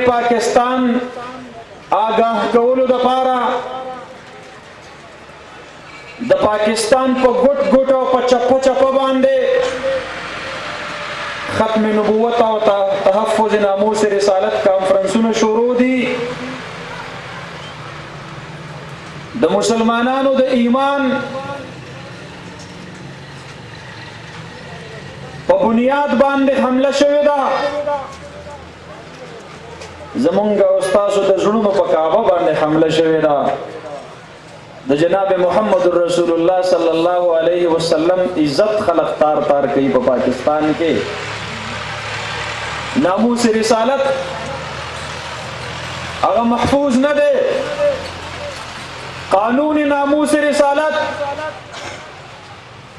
پاکستان آگاہ کولو دپاره د پاکستان په ګوټ ګوټ او په چپه چپه باندې ختم نبوت او تحفظ ناموس رسالت کانفرنسونه شروع دي. د مسلمانانو د ایمان په بنیاد باندې حمله شوې ده. زمونږ او تاسو د زړونو په کعبه باندې حمله شوې ده. د جناب محمد رسول الله صلی الله علیه وسلم عزت خلق تار تار کوي په پاکستان کې. ناموس رسالت هغه محفوظ نه دی. قانون ناموس رسالت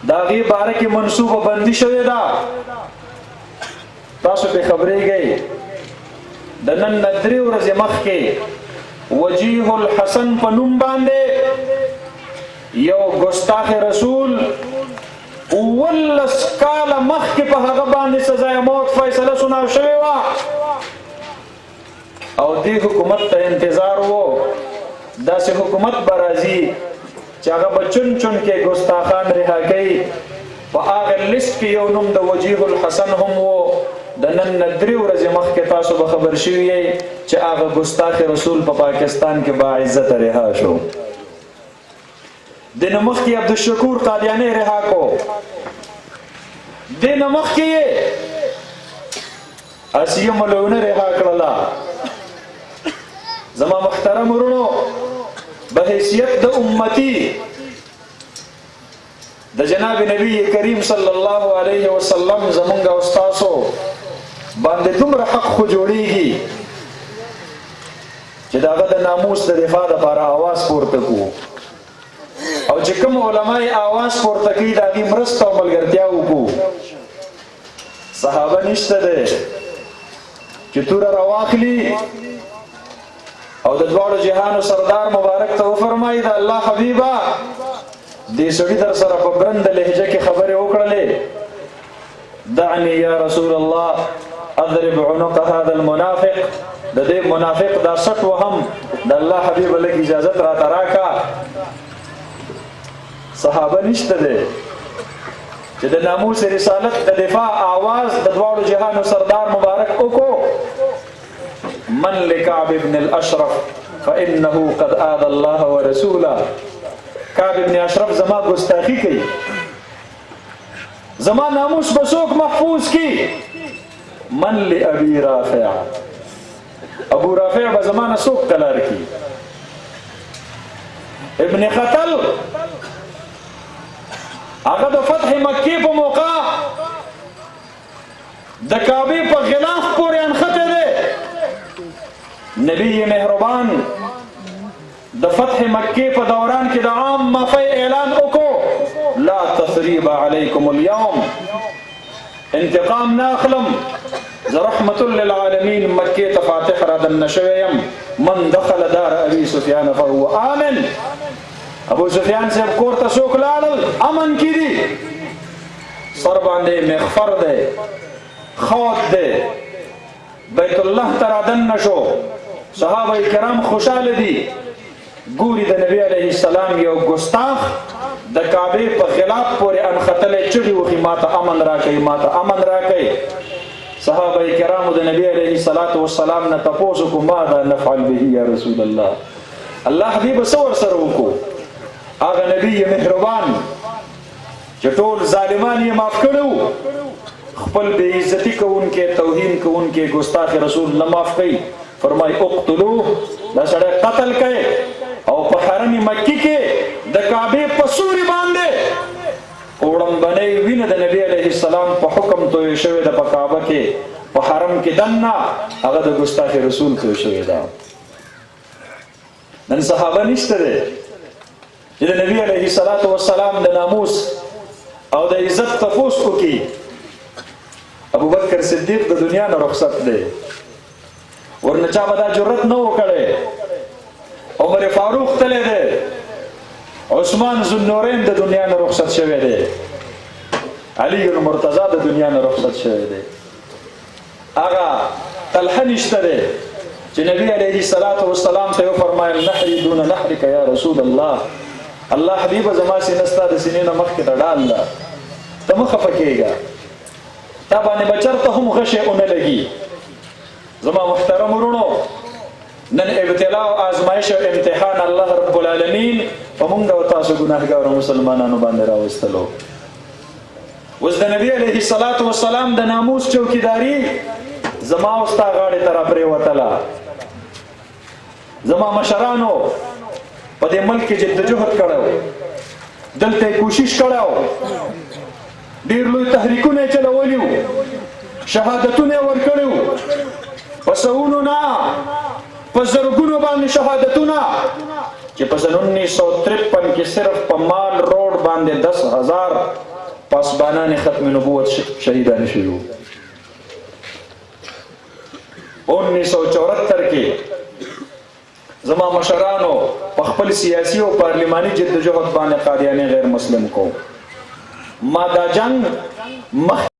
دا غي باره کې منصوبه بندي شوې ده. تاسو په خبرېږئ د نن درې ورځې مخکې وجیه الحسن په نوم باندې یو ګستاخ رسول ولس کاله مخکې په هغه باندې سزا موت فیصله سنا شوې وه او دې حکومت ته انتظار وو داسې حکومت به راځي چې هغه به چون چون کې ګستاخان رها کوي. په هغه لیست کې یو نوم د وجیه الحسن هم وو. د نن درې ورځې مخکې تاسو به خبر شوي یئ چې هغه ګستاخ رسول په پاکستان کې با عزت رها شو. د نه مخکې عبدالشکور قادیانی رها کو. د نه مخکې یې اسیه ملونه رها کړله. زما محترم ورونو به حیثیت د امتی د جناب نبی کریم صلی الله علیه وسلم زمونږ او تاسو باندې دومره حق خو جوړیږي چې داغه د ناموس د دفاع لپاره आवाज پورته کوو او چې کوم علماء आवाज پورته کوي د هغې مرسته او ملګرتیا وکړو. صحابه نشته دی چې توره راواخلي او د دواړو جهانو سردار مبارک ته وفرمایي د الله حبیبه دې سړي در سره په برنده لهجه کې خبرې وکړلې. دعني یا رسول الله اضرب عنق هذا المنافق. د دې منافق دا سټ وهم د الله حبیب لږ اجازت راته راکا. صحابه نشته دی چې د ناموس رسالت د دفاع آواز د دواړو جهانو سردار مبارک وکړو. من لكعب بن الاشرف فانه قد آذى الله ورسوله. کعب ابن اشرف زما ګستاخی کوي. زما ناموس به څوک محفوظ کی؟ من لابي رافع. ابو رافع به زما نه څوک تلار کی. ابن خطل هغه د فتح مکې په موقع د کعبې په غلاف پورې انخته دی. نبی مهربان د فتح مکې په دوران کې د عام معافی اعلان وکړو. لا تثریب علیکم اليوم. انتقام ناخلم ز رحمت للعالمین مکې ته فاتح را دننه شوی یم. من دخل دار ابي سفیان فهو آمن. ابو سفیان صاحب کور ته څوک لاړل امن کې دي. سر باندې مغفر دی خود دی بیت الله ته را دننه شو. صحابه کرام خوشاله دي. ګوري د نبی علیه السلام یو ګستاخ د کعبې په خلاف پورې انختلې چغې وخي ماته امن راکوي ماته امن راکوي. صحابه کرامو د نبی علیه السلام نه تپوس وکړو ماذا نفعل به یا رسول الله. الله حبیب څه ورسره وکړو؟ هغه نبی مهربان چې ټول ظالمان یې معاف کړو خپل بې عزتي کوونکې توهین کوونکې ګستاخ رسول نه معاف کوي. فرمای اقتلوه دا سړی قتل کړي او په حرم مکی کې د کعبې په سوري باندې وړاندې وینه د نبی علیه السلام په حکم توی شوې ده. په کعبه کې په حرم کې دننه هغه د ګستاخ رسول توی شوې ده. نن صحابه نشته دی چې د نبی علیه السلام د ناموس او د عزت تپوس وکړي. ابو بکر صدیق د دنیا نه رخصت دی ورنه چا به دا جرأت نه وکړی. عمر فاروق تللی دی. عثمان ذوالنورین د دنیا نه رخصت شوی دی. علی المرتضی د دنیا نه رخصت شوی دی. هغه طلحه نشته دی چې نبی علیه الصلاۃ والسلام ته فرمایل نحری دون نحرک یا رسول الله الله حبیب زما سینه ستا د سینې نه مخکې تړال ده ته مه خفه کېږه تا باندې بچرته هم غشی ونه لګي زما محترم ورونو نن ابتلا او آزمایش او امتحان الله رب العالمین په موږ او تاسو ګناهګارو مسلمانانو باندې راوستلو اوس د نبی علیه الصلاۃ والسلام د ناموس چوکیداری زما او ستا غاړې ته راپرېوتله زما مشرانو په دې ملک کې جدوجهد کړی دلته یې کوشش کړی ډېر لوی تحریکونه یې چلولي وو شهادتونه یې ورکړي وو په سوونو نه په زرګونو باندې شهادتونه چې په سن 1953 کې صرف په مال روډ باندې 10,000 پاسبانان ختم نبوت شهیدان شوي وو 1974 کې زما مشرانو په خپل سیاسي او پارلماني جدوجهد باندې قادیانی غیر مسلم کو ما دا جنگ